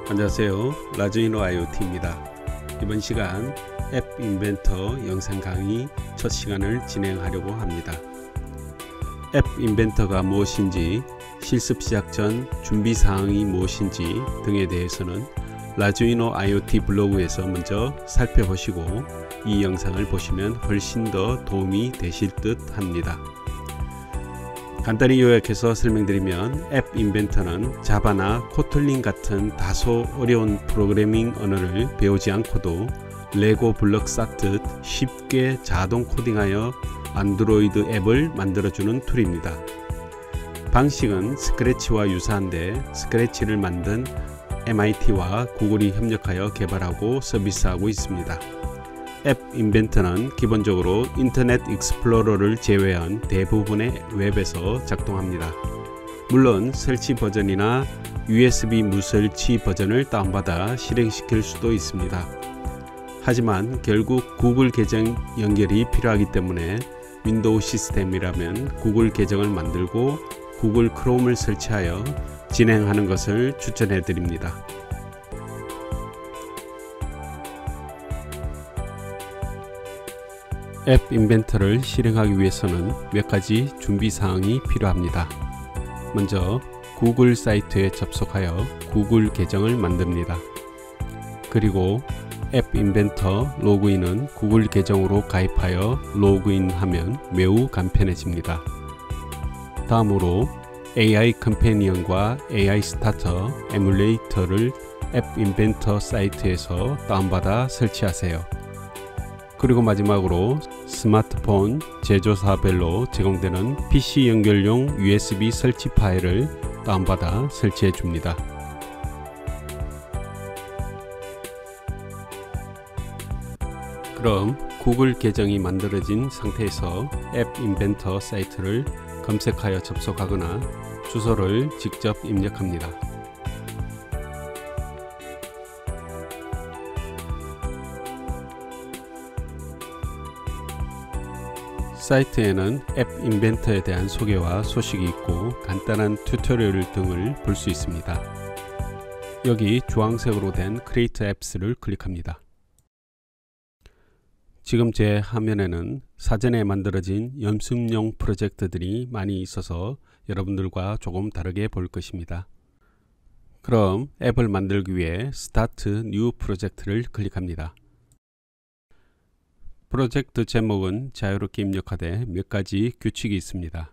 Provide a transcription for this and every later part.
안녕하세요. 라조이노 IoT입니다. 이번 시간 앱 인벤터 영상 강의 첫 시간을 진행하려고 합니다. 앱 인벤터가 무엇인지, 실습 시작 전 준비사항이 무엇인지 등에 대해서는 라조이노 IoT 블로그에서 먼저 살펴보시고 이 영상을 보시면 훨씬 더 도움이 되실 듯 합니다. 간단히 요약해서 설명드리면 앱 인벤터는 자바나 코틀린 같은 다소 어려운 프로그래밍 언어를 배우지 않고도 레고 블록 쌓듯 쉽게 자동 코딩하여 안드로이드 앱을 만들어주는 툴입니다. 방식은 스크래치와 유사한데 스크래치를 만든 MIT와 구글이 협력하여 개발하고 서비스하고 있습니다. 앱 인벤터는 기본적으로 인터넷 익스플로러를 제외한 대부분의 웹에서 작동합니다. 물론 설치 버전이나 USB 무설치 버전을 다운받아 실행시킬 수도 있습니다. 하지만 결국 구글 계정 연결이 필요하기 때문에 윈도우 시스템이라면 구글 계정을 만들고 구글 크롬을 설치하여 진행하는 것을 추천해 드립니다. 앱 인벤터를 실행하기 위해서는 몇 가지 준비사항이 필요합니다. 먼저 구글 사이트에 접속하여 구글 계정을 만듭니다. 그리고 앱 인벤터 로그인은 구글 계정으로 가입하여 로그인하면 매우 간편해집니다. 다음으로 AI 컴패니언과 AI 스타터 에뮬레이터를 앱 인벤터 사이트에서 다운받아 설치하세요. 그리고 마지막으로 스마트폰 제조사별로 제공되는 PC 연결용 USB 설치 파일을 다운받아 설치해 줍니다. 그럼 구글 계정이 만들어진 상태에서 앱 인벤터 사이트를 검색하여 접속하거나 주소를 직접 입력합니다. 사이트에는 앱 인벤터에 대한 소개와 소식이 있고 간단한 튜토리얼 등을 볼 수 있습니다. 여기 주황색으로 된 Create Apps를 클릭합니다. 지금 제 화면에는 사전에 만들어진 연습용 프로젝트들이 많이 있어서 여러분들과 조금 다르게 볼 것입니다. 그럼 앱을 만들기 위해 Start New 프로젝트를 클릭합니다. 프로젝트 제목은 자유롭게 입력하되 몇 가지 규칙이 있습니다.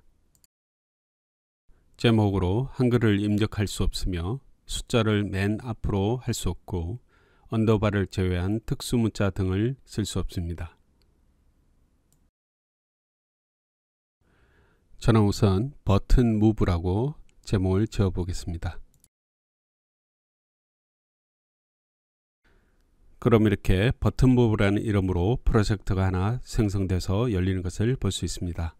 제목으로 한글을 입력할 수 없으며 숫자를 맨 앞으로 할 수 없고 언더바를 제외한 특수 문자 등을 쓸 수 없습니다. 저는 우선 버튼 무브라고 제목을 지어 보겠습니다. 그럼 이렇게 버튼 무브라는 이름으로 프로젝트가 하나 생성돼서 열리는 것을 볼 수 있습니다.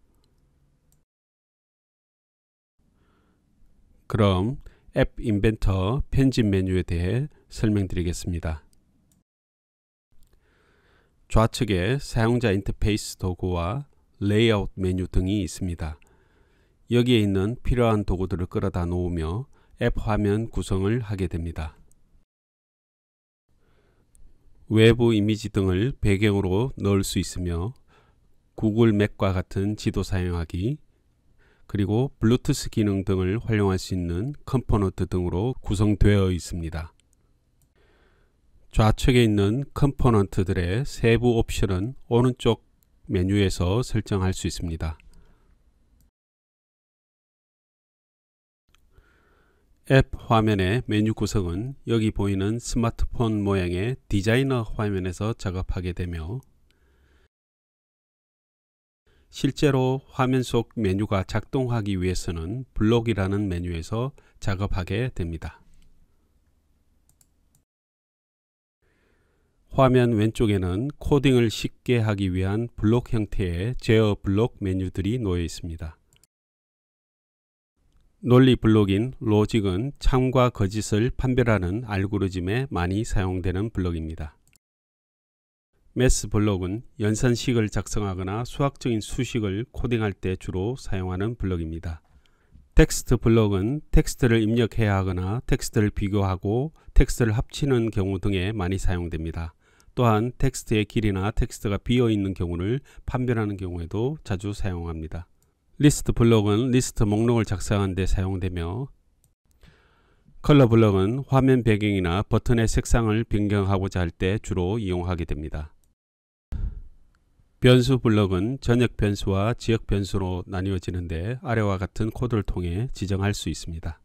그럼 앱 인벤터 편집 메뉴에 대해 설명드리겠습니다. 좌측에 사용자 인터페이스 도구와 레이아웃 메뉴 등이 있습니다. 여기에 있는 필요한 도구들을 끌어다 놓으며 앱 화면 구성을 하게 됩니다. 외부 이미지 등을 배경으로 넣을 수 있으며 구글 맵과 같은 지도 사용하기, 그리고 블루투스 기능 등을 활용할 수 있는 컴포넌트 등으로 구성되어 있습니다. 좌측에 있는 컴포넌트들의 세부 옵션은 오른쪽 메뉴에서 설정할 수 있습니다. 앱 화면의 메뉴 구성은 여기 보이는 스마트폰 모양의 디자이너 화면에서 작업하게 되며 실제로 화면 속 메뉴가 작동하기 위해서는 블록이라는 메뉴에서 작업하게 됩니다. 화면 왼쪽에는 코딩을 쉽게 하기 위한 블록 형태의 제어 블록 메뉴들이 놓여 있습니다. 논리 블록인 로직은 참과 거짓을 판별하는 알고리즘에 많이 사용되는 블록입니다. 매스 블록은 연산식을 작성하거나 수학적인 수식을 코딩할 때 주로 사용하는 블록입니다. 텍스트 블록은 텍스트를 입력해야 하거나 텍스트를 비교하고 텍스트를 합치는 경우 등에 많이 사용됩니다. 또한 텍스트의 길이나 텍스트가 비어있는 경우를 판별하는 경우에도 자주 사용합니다. 리스트 블록은 리스트 목록을 작성하는 데 사용되며, 컬러 블록은 화면 배경이나 버튼의 색상을 변경하고자 할 때 주로 이용하게 됩니다. 변수 블록은 전역 변수와 지역 변수로 나뉘어지는데 아래와 같은 코드를 통해 지정할 수 있습니다.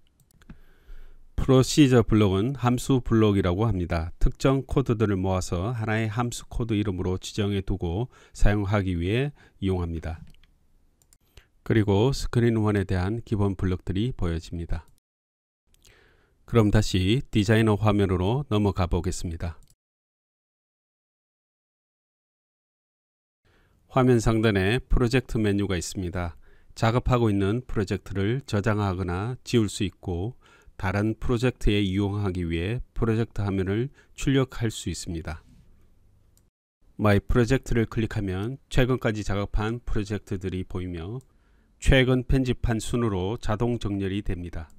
프로시저 블록은 함수 블록이라고 합니다. 특정 코드들을 모아서 하나의 함수 코드 이름으로 지정해 두고 사용하기 위해 이용합니다. 그리고 스크린 1에 대한 기본 블록들이 보여집니다. 그럼 다시 디자이너 화면으로 넘어가 보겠습니다. 화면 상단에 프로젝트 메뉴가 있습니다. 작업하고 있는 프로젝트를 저장하거나 지울 수 있고 다른 프로젝트에 이용하기 위해 프로젝트 화면을 출력할 수 있습니다. My 프로젝트를 클릭하면 최근까지 작업한 프로젝트들이 보이며 최근 편집한 순으로 자동 정렬이 됩니다.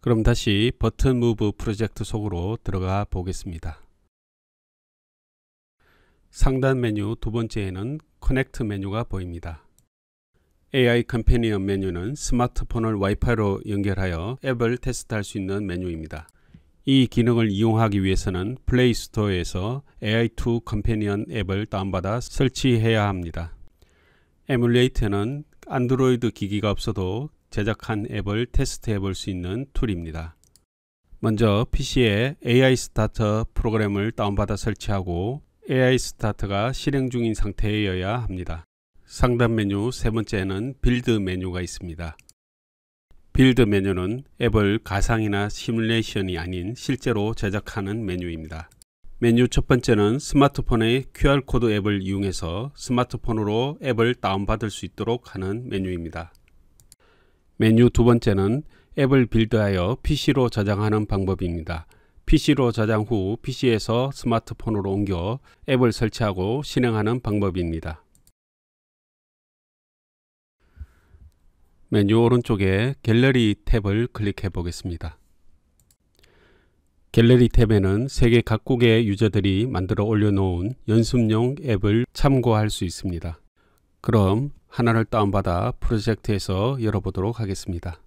그럼 다시 버튼 무브 프로젝트 속으로 들어가 보겠습니다. 상단 메뉴 두 번째에는 커넥트 메뉴가 보입니다. AI 컴패니언 메뉴는 스마트폰을 와이파이로 연결하여 앱을 테스트할 수 있는 메뉴입니다. 이 기능을 이용하기 위해서는 플레이 스토어에서 AI2 컴패니언 앱을 다운받아 설치해야 합니다. 에뮬레이터는 안드로이드 기기가 없어도 제작한 앱을 테스트해 볼 수 있는 툴입니다. 먼저 PC에 AI 스타터 프로그램을 다운받아 설치하고 AI 스타트가 실행 중인 상태여야 합니다. 상단 메뉴 세 번째에는 빌드 메뉴가 있습니다. 빌드 메뉴는 앱을 가상이나 시뮬레이션이 아닌 실제로 제작하는 메뉴입니다. 메뉴 첫 번째는 스마트폰의 QR코드 앱을 이용해서 스마트폰으로 앱을 다운받을 수 있도록 하는 메뉴입니다. 메뉴 두 번째는 앱을 빌드하여 PC로 저장하는 방법입니다. PC로 저장 후 PC에서 스마트폰으로 옮겨 앱을 설치하고 실행하는 방법입니다. 메뉴 오른쪽에 갤러리 탭을 클릭해 보겠습니다. 갤러리 탭에는 세계 각국의 유저들이 만들어 올려놓은 연습용 앱을 참고할 수 있습니다. 그럼 하나를 다운받아 프로젝트에서 열어보도록 하겠습니다.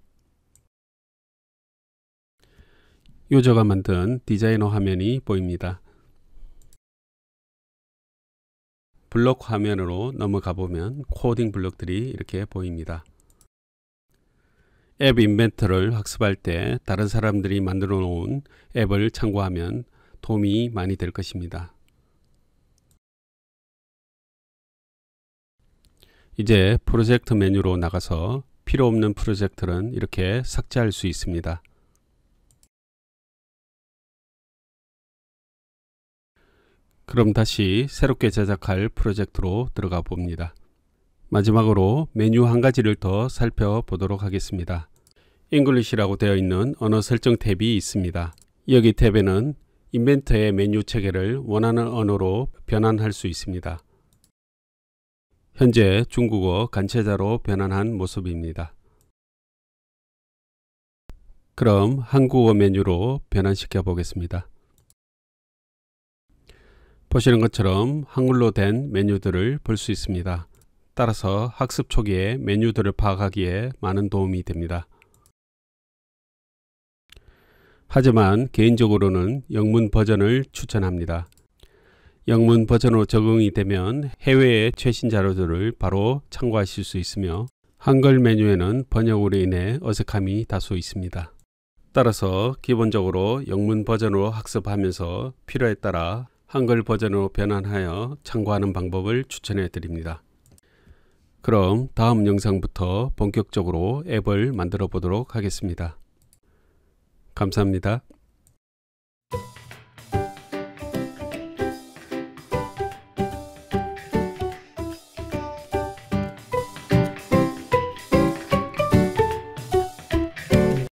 유저가 만든 디자이너 화면이 보입니다. 블록 화면으로 넘어가 보면 코딩 블록들이 이렇게 보입니다. 앱 인벤터를 학습할 때 다른 사람들이 만들어 놓은 앱을 참고하면 도움이 많이 될 것입니다. 이제 프로젝트 메뉴로 나가서 필요 없는 프로젝트는 이렇게 삭제할 수 있습니다. 그럼 다시 새롭게 제작할 프로젝트로 들어가 봅니다. 마지막으로 메뉴 한 가지를 더 살펴보도록 하겠습니다. English라고 되어 있는 언어 설정 탭이 있습니다. 여기 탭에는 인벤터의 메뉴 체계를 원하는 언어로 변환할 수 있습니다. 현재 중국어 간체자로 변환한 모습입니다. 그럼 한국어 메뉴로 변환시켜 보겠습니다. 보시는 것처럼 한글로 된 메뉴들을 볼 수 있습니다. 따라서 학습 초기에 메뉴들을 파악하기에 많은 도움이 됩니다. 하지만 개인적으로는 영문 버전을 추천합니다. 영문 버전으로 적응이 되면 해외의 최신 자료들을 바로 참고하실 수 있으며 한글 메뉴에는 번역으로 인해 어색함이 다소 있습니다. 따라서 기본적으로 영문 버전으로 학습하면서 필요에 따라 한글 버전으로 변환하여 참고하는 방법을 추천해 드립니다. 그럼 다음 영상부터 본격적으로 앱을 만들어 보도록 하겠습니다. 감사합니다.